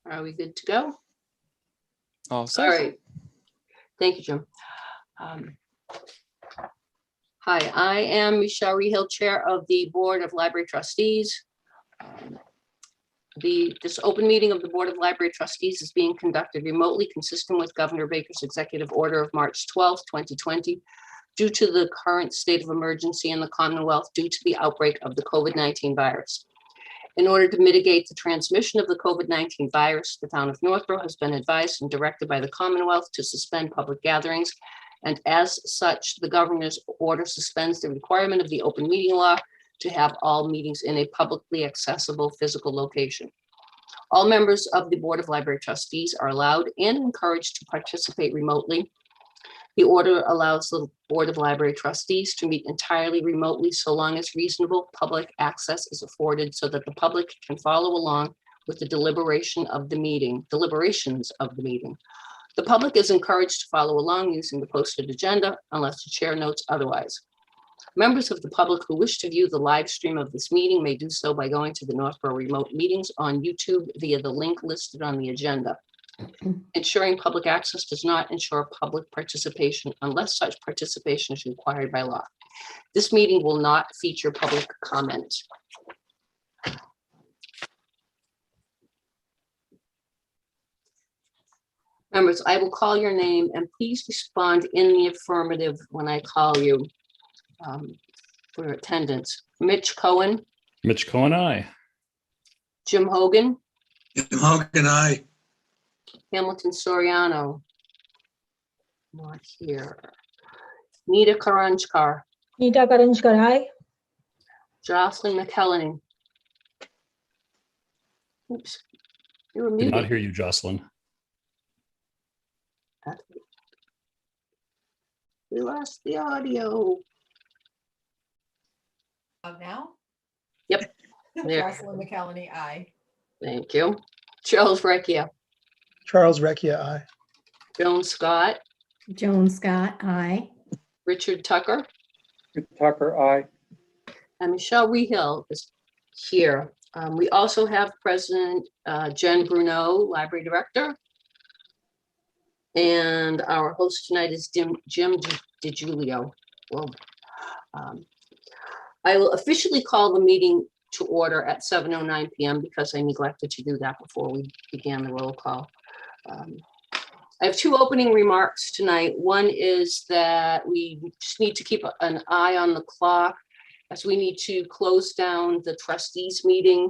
Are we good to go? All set. All right. Thank you, Jim. Hi, I am Michelle Rehill, Chair of the Board of Library Trustees. This open meeting of the Board of Library Trustees is being conducted remotely, consistent with Governor Baker's executive order of March 12th, 2020, due to the current state of emergency in the Commonwealth due to the outbreak of the COVID-19 virus. In order to mitigate the transmission of the COVID-19 virus, the town of Northborough has been advised and directed by the Commonwealth to suspend public gatherings. And as such, the governor's order suspends the requirement of the open meeting law to have all meetings in a publicly accessible physical location. All members of the Board of Library Trustees are allowed and encouraged to participate remotely. The order allows the Board of Library Trustees to meet entirely remotely so long as reasonable public access is afforded so that the public can follow along with the deliberations of the meeting. The public is encouraged to follow along using the posted agenda unless the chair notes otherwise. Members of the public who wish to view the live stream of this meeting may do so by going to the Northborough Remote Meetings on YouTube via the link listed on the agenda. Ensuring public access does not ensure public participation unless such participation is required by law. This meeting will not feature public comment. Members, I will call your name and please respond in the affirmative when I call you for your attendance. Mitch Cohen, Mitch Cohen, aye. Jim Hogan, Jim Hogan, aye. Hamilton Soriano. Not here. Nita Karanjkar, Nita Karanjkar, aye. Jocelyn McKelney. Oops, you were Did not muted. hear you, Jocelyn. We lost the audio. Now? Yep. There. Jocelyn McKelney, aye. Thank you. Charles Recchia, Charles Recchia, aye. Joan Scott, Joan Scott, aye. Richard Tucker, Tucker, aye. and Michelle Rehill is here. We also have President Jen Bruno, Library Director. And our host tonight is Jim DiGiulio. Well, I will officially call the meeting to order at 7:09 p.m. because I neglected to do that before we began the roll call. I have two opening remarks tonight. One is that we just need to keep an eye on the clock as we need to close down the trustees meeting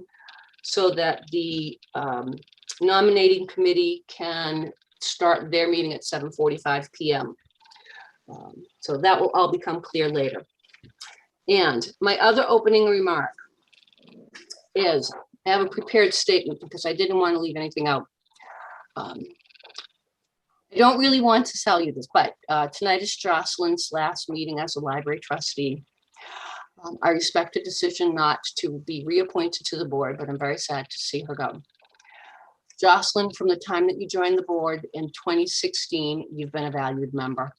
so that the nominating committee can start their meeting at 7:45 p.m. So that will all become clear later. And my other opening remark is, I have a prepared statement because I didn't want to leave anything out. I don't really want to tell you this, but tonight is Jocelyn's last meeting as a library trustee. I respect a decision not to be reappointed to the board, but I'm very sad to see her go. Jocelyn, from the time that you joined the board in 2016, you've been a valued member.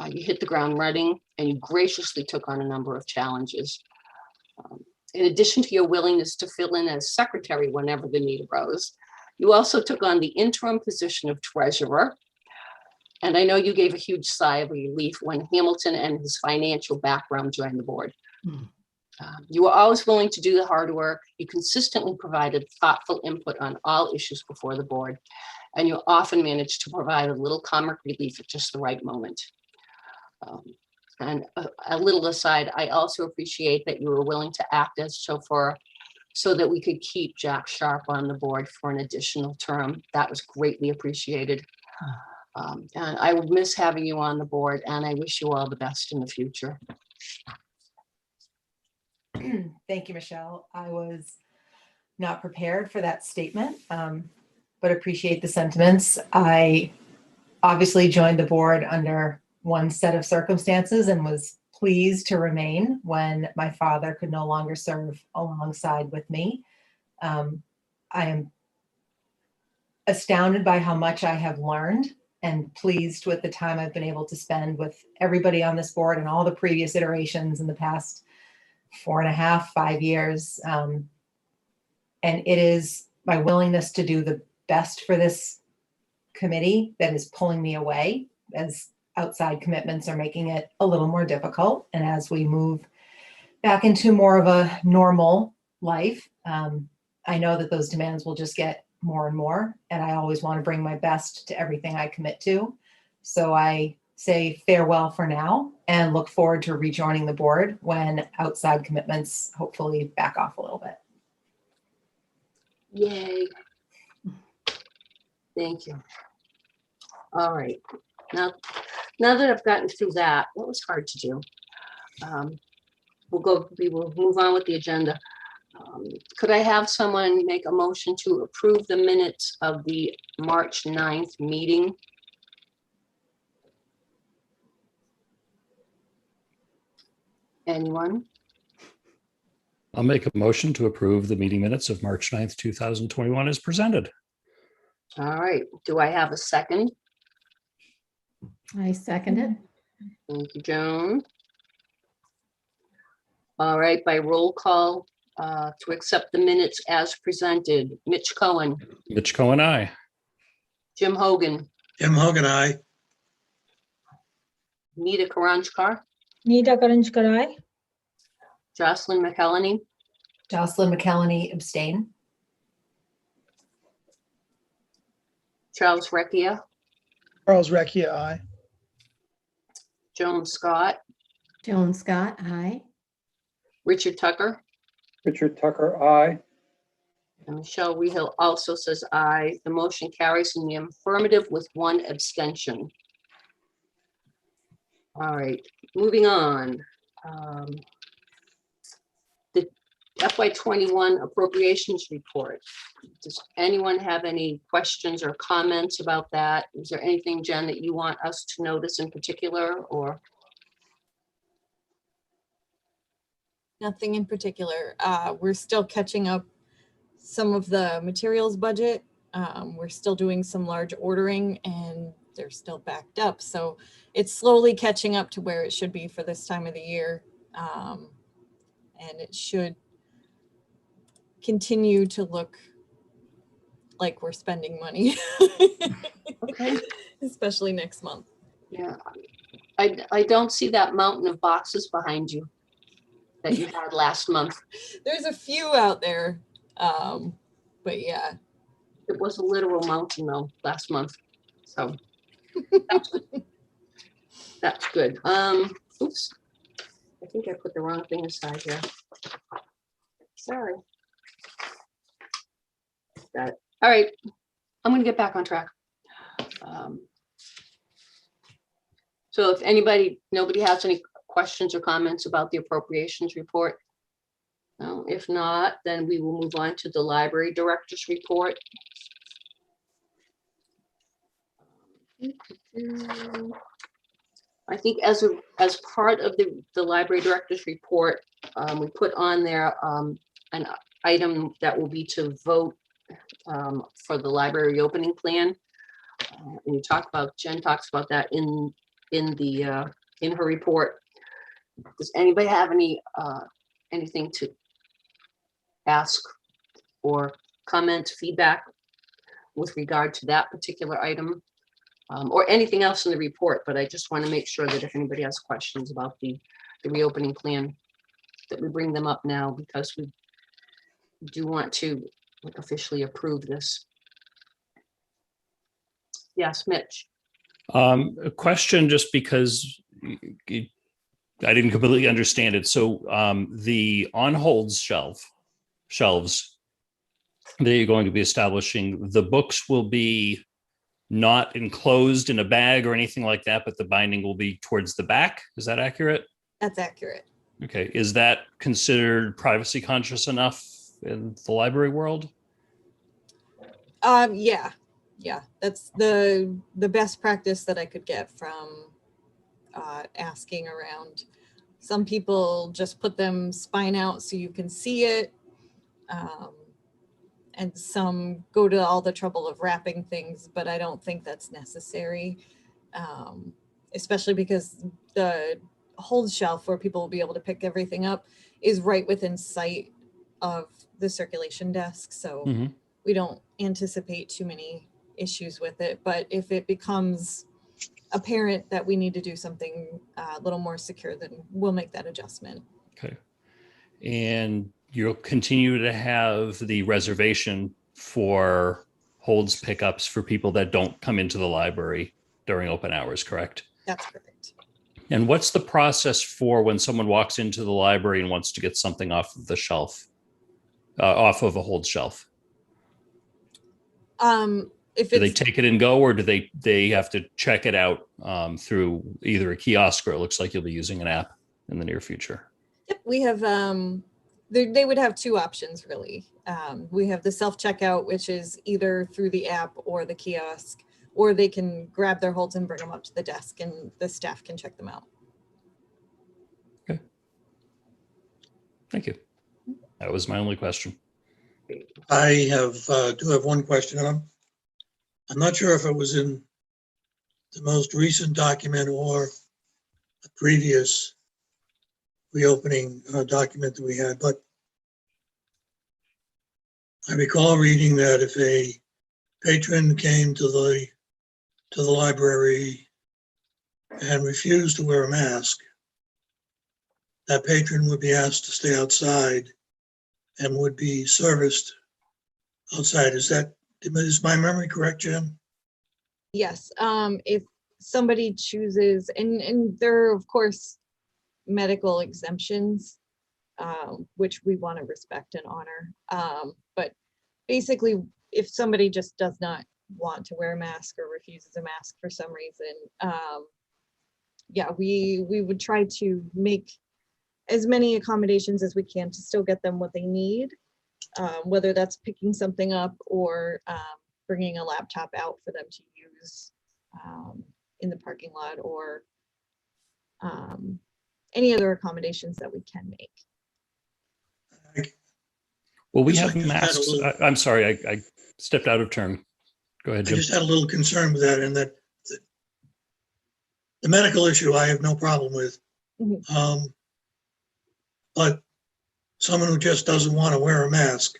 You hit the ground running and you graciously took on a number of challenges. In addition to your willingness to fill in as secretary whenever the need arose, you also took on the interim position of treasurer. And I know you gave a huge sigh of relief when Hamilton and his financial background joined the board. You were always willing to do the hard work. You consistently provided thoughtful input on all issues before the board, and you often managed to provide a little comic relief at just the right moment. And a little aside, I also appreciate that you were willing to act as chauffeur so that we could keep Jack Sharp on the board for an additional term. That was greatly appreciated. And I would miss having you on the board, and I wish you all the best in the future. Thank you, Michelle. I was not prepared for that statement, but appreciate the sentiments. I obviously joined the board under one set of circumstances and was pleased to remain when my father could no longer serve alongside with me. I am astounded by how much I have learned and pleased with the time I've been able to spend with everybody on this board and all the previous iterations in the past 4.5, 5 years. And it is my willingness to do the best for this committee that is pulling me away, as outside commitments are making it a little more difficult. And as we move back into more of a normal life, I know that those demands will just get more and more. And I always want to bring my best to everything I commit to. So I say farewell for now and look forward to rejoining the board when outside commitments hopefully back off a little bit. Yay. Thank you. All right. Now that I've gotten through that was hard to do. We will move on with the agenda. Could I have someone make a motion to approve the minutes of the March 9th meeting? Anyone? I'll make a motion to approve the meeting minutes of March 9th, 2021 as presented. All right. Do I have a second? I second it. Thank you, Joan. All right, by roll call, to accept the minutes as presented. Mitch Cohen, Mitch Cohen, aye. Jim Hogan, Jim Hogan, aye. Nita Karanjkar, Nita Karanjkar, aye. Jocelyn McElhenney, Jocelyn McElhenney abstain. Charles Recchia, Charles Recchia, aye. Joan Scott, Joan Scott, aye. Richard Tucker, Richard Tucker, aye. and Michelle Rehill also says aye. The motion carries in the affirmative with one abstention. All right, moving on. The FY21 appropriations report. Does anyone have any questions or comments about that? Is there anything, Jen, that you want us to notice in particular, or? Nothing in particular. We're still catching up some of the materials budget. We're still doing some large ordering and they're still backed up. So it's slowly catching up to where it should be for this time of the year. And it should continue to look like we're spending money, Okay, especially next month. yeah. I don't see that mountain of boxes behind you that you had last month. There's a few out there, but yeah. It was a literal mountain though, last month. So that's good. Oops. I think I put the wrong thing aside here. Sorry. Got it. All right. I'm gonna get back on track. So if nobody has any questions or comments about the appropriations report? No, if not, then we will move on to the library director's report. I think as part of the library director's report, we put on there an item that will be to vote for the library reopening plan. And Jen talks about that in her report. Does anybody have anything to ask or comment, feedback with regard to that particular item? Or anything else in the report, but I just want to make sure that if anybody has questions about the reopening plan, that we bring them up now, because we do want to officially approve this. Yes, Mitch. A question, just because I didn't completely understand it. So the on-hold shelves that you're going to be establishing, the books will be not enclosed in a bag or anything like that, but the binding will be towards the back. Is that accurate? That's accurate. Okay. Is that considered privacy conscious enough in the library world? Yeah. That's the best practice that I could get from asking around. Some people just put them spine out so you can see it. And some go to all the trouble of wrapping things, but I don't think that's necessary, especially because the hold shelf where people will be able to pick everything up is right within sight of the circulation desk. So we don't anticipate too many issues with it. But if it becomes apparent that we need to do something a little more secure, then we'll make that adjustment. Okay. And you'll continue to have the reservation for holds pickups for people that don't come into the library during open hours, correct? That's correct. And what's the process for when someone walks into the library and wants to get something off of the shelf, off of a hold shelf? If Do they it's, take it and go, or do they have to check it out through either a kiosk, or it looks like you'll be using an app in the near future? yep, we have, they would have two options really. We have the self-checkout, which is either through the app or the kiosk, or they can grab their holds and bring them up to the desk and the staff can check them out. Okay. Thank you. That was my only question. I do have one question. I'm not sure if it was in the most recent document or the previous reopening document that we had, but I recall reading that if a patron came to the library and refused to wear a mask, that patron would be asked to stay outside and would be serviced outside. Is my memory correct, Jim? Yes, if somebody chooses, and there are of course medical exemptions, which we want to respect and honor. But basically, if somebody just does not want to wear a mask or refuses a mask for some reason, yeah, we would try to make as many accommodations as we can to still get them what they need, whether that's picking something up or bringing a laptop out for them to use in the parking lot, or any other accommodations that we can make. Well, we Yes, I have just had a masks. little- I'm sorry, I stepped out of turn. Go ahead, I Jim. just had a little concern with that, and that the medical issue I have no problem with. Mhm. But someone who just doesn't want to wear a mask,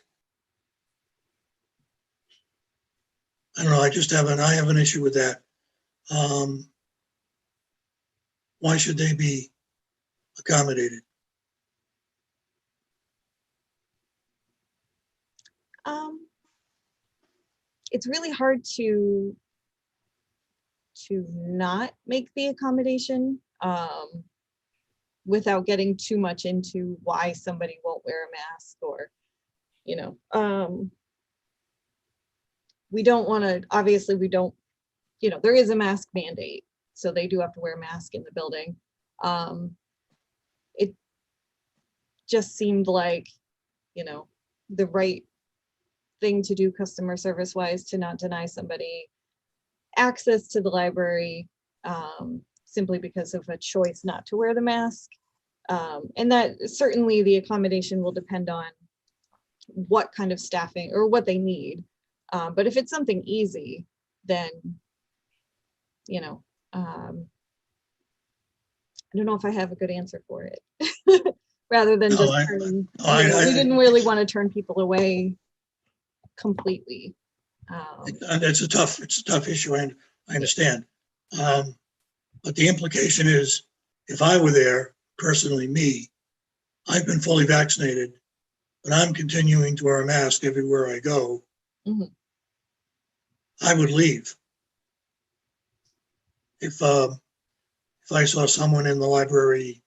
I don't know, I have an issue with that. Why should they be accommodated? It's really hard to not make the accommodation without getting too much into why somebody won't wear a mask, or we don't want to, obviously we don't, there is a mask mandate, so they do have to wear a mask in the building. It just seemed like the right thing to do customer service wise, to not deny somebody access to the library simply because of a choice not to wear the mask. And that certainly the accommodation will depend on what kind of staffing or what they need. But if it's something easy, then, I don't know if I have a good answer for it. Rather than No, just I- turning, I- we didn't really want to turn people away completely. And it's a tough issue, and I understand. But the implication is, if I were there, personally, me, I've been fully vaccinated, but I'm continuing to wear a mask everywhere I go. Mhm. I would leave. If I saw someone in the library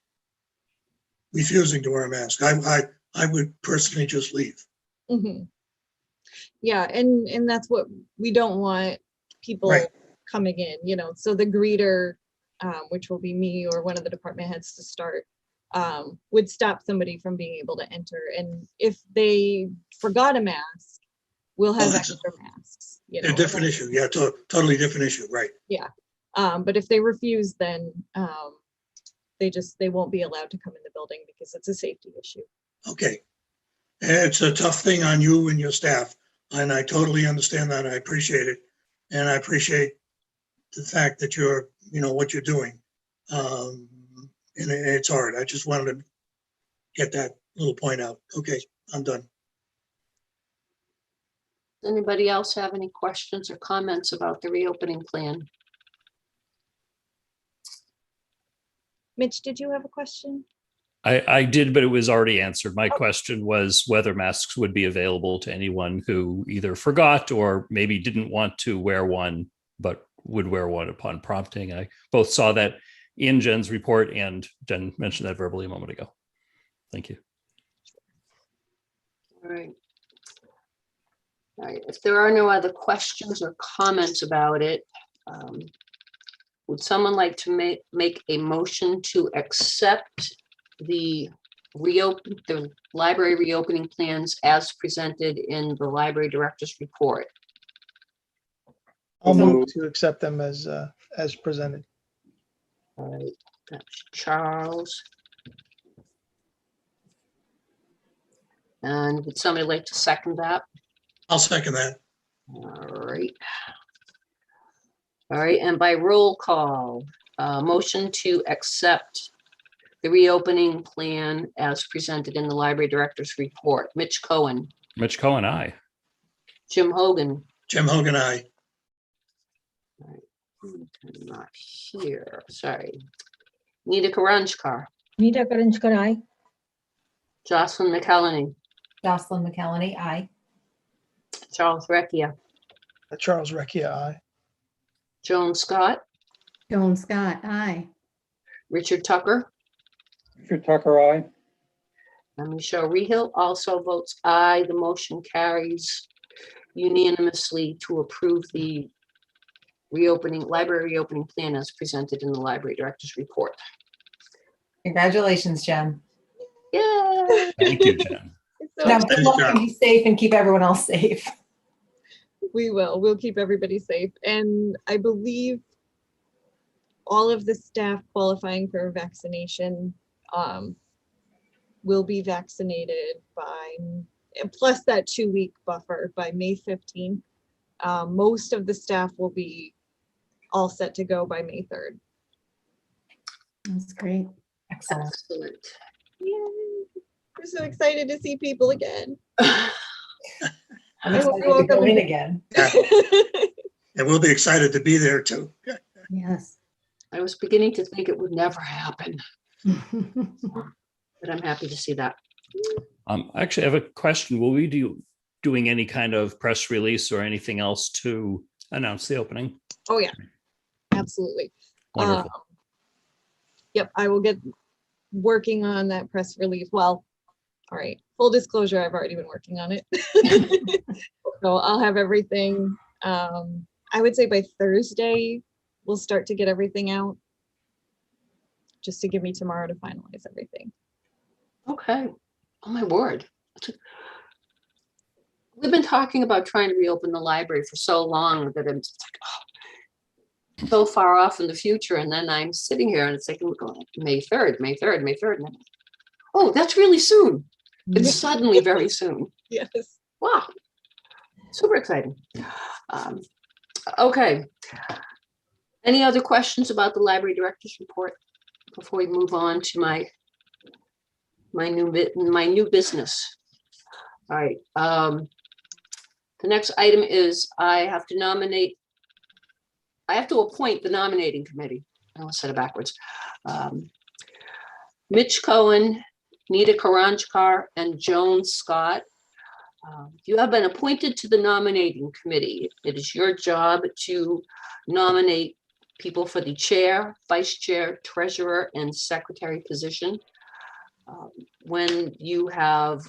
refusing to wear a mask, I would personally just leave. Mhm. Yeah, and that's what we don't want people Right. coming in, so the greeter, which will be me or one of the department heads to start, would stop somebody from being able to enter. And if they forgot a mask, we'll have that's extra masks. a different issue. Yeah, totally different issue, right? But if they refuse, then they won't be allowed to come in the building because it's a safety issue. Okay. And it's a tough thing on you and your staff, and I totally understand that. I appreciate it. And I appreciate the fact that you're, what you're doing. And it's hard. I just wanted to get that little point out. Okay, I'm done. Does anybody else have any questions or comments about the reopening plan? Mitch, did you have a question? I did, but it was already answered. My question was whether masks would be available to anyone who either forgot or maybe didn't want to wear one, but would wear one upon prompting. I both saw that in Jen's report, and Jen mentioned that verbally a moment ago. Thank you. All right. All right, if there are no other questions or comments about it, would someone like to make a motion to accept the library reopening plans as presented in the library director's report? I'll So move moved. to accept them as presented. All right, that's Charles. And would somebody like to second that? I'll second that. All right. All right, and by roll call, motion to accept the reopening plan as presented in the library director's report. Mitch Cohen, Mitch Cohen, aye. Jim Hogan. Jim Hogan, aye. Not here, sorry. Nita Karanjkar, Nita Karanjkar, aye. Jocelyn McCallany, Jocelyn McCallany, aye. Charles Recchia, Charles Recchia, aye. Joan Scott, Joan Scott, aye. Richard Tucker, Richard Tucker, aye. and Michelle Rehill also votes aye. The motion carries unanimously to approve the library reopening plan as presented in the library director's report. Congratulations, Jen. Yeah. Thank you, Jen. So Now, Thank good you, luck Jen. and be safe and keep everyone else safe. we'll keep everybody safe. And I believe all of the staff qualifying for vaccination will be vaccinated by, plus that 2-week buffer by May 15th. Most of the staff will be all set to go by May 3rd. That's great. Excellent. Excellent. Yay. We're so excited to see people again. I'm I hope excited you all to go come in in. again. And we'll be excited to be there too. Yes. I was beginning to think it would never happen, but I'm happy to see that. Actually, I have a question. Will we doing any kind of press release or anything else to announce the opening? Oh yeah, absolutely. Wonderful. Yep, I will get working on that press release. Well, all right, full disclosure, I've already been working on it. So I'll have everything, I would say by Thursday, we'll start to get everything out. Just to give me tomorrow to finalize everything. Okay. Oh my word. We've been talking about trying to reopen the library for so long that I'm just like, oh, so far off in the future. And then I'm sitting here and it's like, we're going May 3rd, May 3rd, May 3rd. And I'm like, oh, that's really soon. It's suddenly very soon. Yes. Wow. Super exciting. Okay. Any other questions about the library director's report before we move on to my new business? All right. The next item is I have to appoint the nominating committee. I almost said it backwards. Mitch Cohen, Nita Karanjkar, and Joan Scott. You have been appointed to the nominating committee. It is your job to nominate people for the chair, vice chair, treasurer, and secretary position. When you have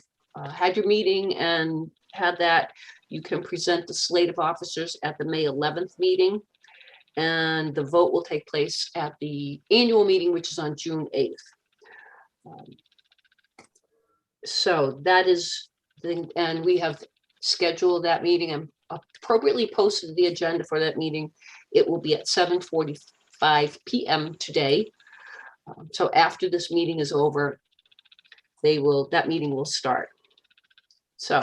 had your meeting and had that, you can present the slate of officers at the May 11th meeting. And the vote will take place at the annual meeting, which is on June 8th. So that is, and we have scheduled that meeting and appropriately posted the agenda for that meeting. It will be at 7:45 p.m. today. So after this meeting is over, that meeting will start. So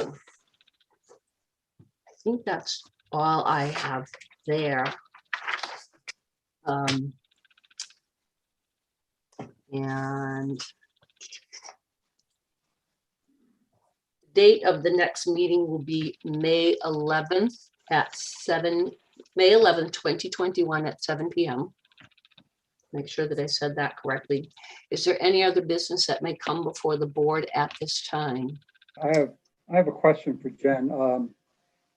I think that's all I have there. And date of the next meeting will be May 11th, 2021 at 7 p.m. Make sure that I said that correctly. Is there any other business that may come before the board at this time? I have a question for Jen.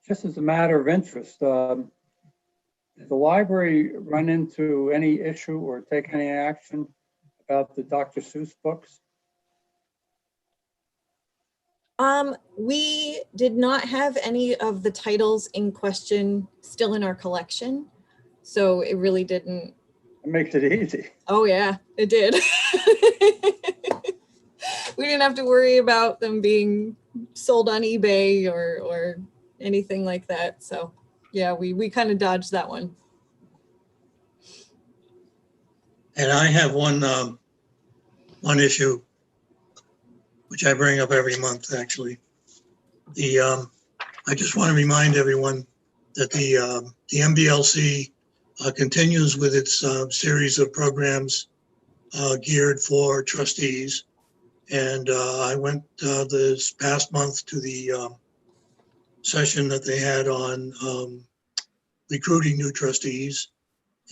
Just as a matter of interest, did the library run into any issue or take any action about the Dr. Seuss books? We did not have any of the titles in question still in our collection. So it really didn't. It makes it easy. Oh yeah, it did. We didn't have to worry about them being sold on eBay or anything like that. So yeah, we kind of dodged that one. And I have one issue, which I bring up every month, actually. I just want to remind everyone that the MBLC continues with its series of programs geared for trustees. And I went this past month to the session that they had on recruiting new trustees.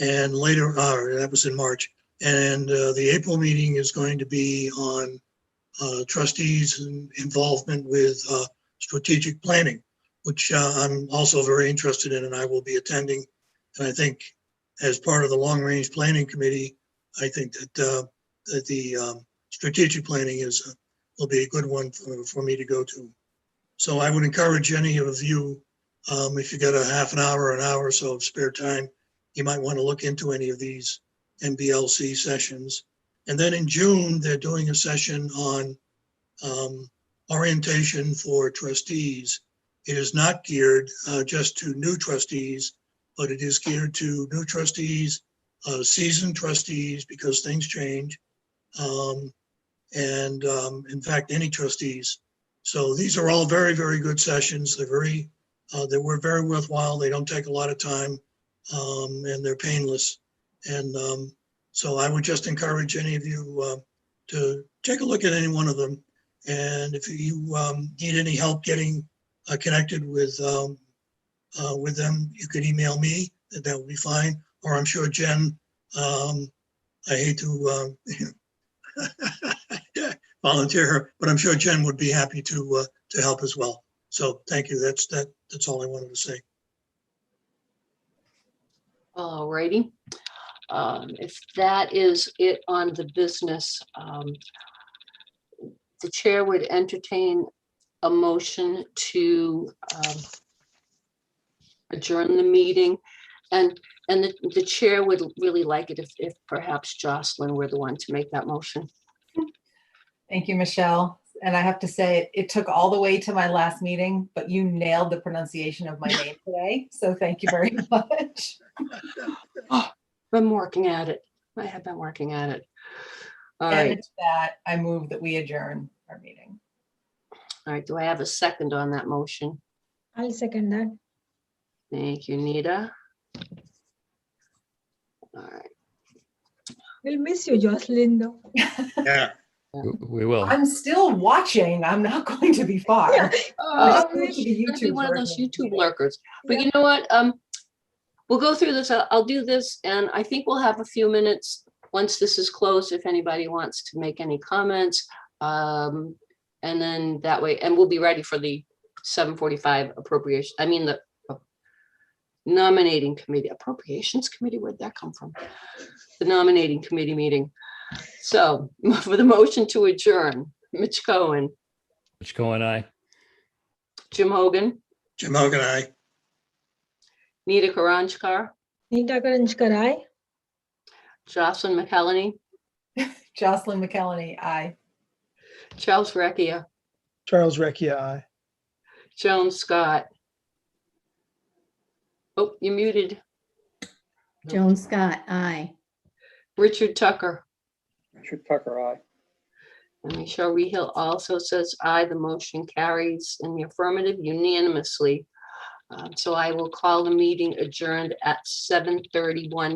And later, that was in March. And the April meeting is going to be on trustees' involvement with strategic planning, which I'm also very interested in, and I will be attending. And I think as part of the long range planning committee, I think that the strategic planning will be a good one for me to go to. So I would encourage any of you, if you got a half an hour or an hour or so of spare time, you might want to look into any of these MBLC sessions. And then in June, they're doing a session on orientation for trustees. It is not geared just to new trustees, but it is geared to new trustees, seasoned trustees, because things change, and in fact, any trustees. So these are all very, very good sessions. They were very worthwhile. They don't take a lot of time, and they're painless. And so I would just encourage any of you to take a look at any one of them. And if you need any help getting connected with them, you could email me. That would be fine. Or I'm sure Jen, I hate to volunteer her, but I'm sure Jen would be happy to help as well. So thank you. That's all I wanted to say. All righty. If that is it on the business, the chair would entertain a motion to adjourn the meeting. And the chair would really like it if perhaps Jocelyn were the one to make that motion. Thank you, Michelle. And I have to say, it took all the way to my last meeting, but you nailed the pronunciation of my name today. So thank you very much. I'm working at it. I have been working at it. All And right. with that, I move that we adjourn our meeting. All right. Do I have a second on that motion? I'll second that. Thank you, Nita. All right. We'll miss you, Jocelyn, though. Yeah. We will. I'm still watching. I'm not going to be far. Yeah. Oh, Go to the you're gonna be YouTube one of those version. YouTube lurkers. But you know what? We'll go through this. I'll do this, and I think we'll have a few minutes once this is closed, if anybody wants to make any comments. And then that way, and we'll be ready for the 7:45 appropriation. I mean, the nominating committee, appropriations committee, where'd that come from? The nominating committee meeting. So for the motion to adjourn, Mitch Cohen, What's going on? Jim Hogan, Jim Hogan, aye. Nita Karanjkar, Nita Karanjkar, aye. Jocelyn McElhenney, Jocelyn McElhenney, aye. Charles Recchia, Charles Recchia, aye. Joan Scott. Oh, you're muted. Joan Scott, aye. Richard Tucker. Richard Tucker, aye. And Michelle Rehill also says aye. The motion carries in the affirmative unanimously. So I will call the meeting adjourned at 7:31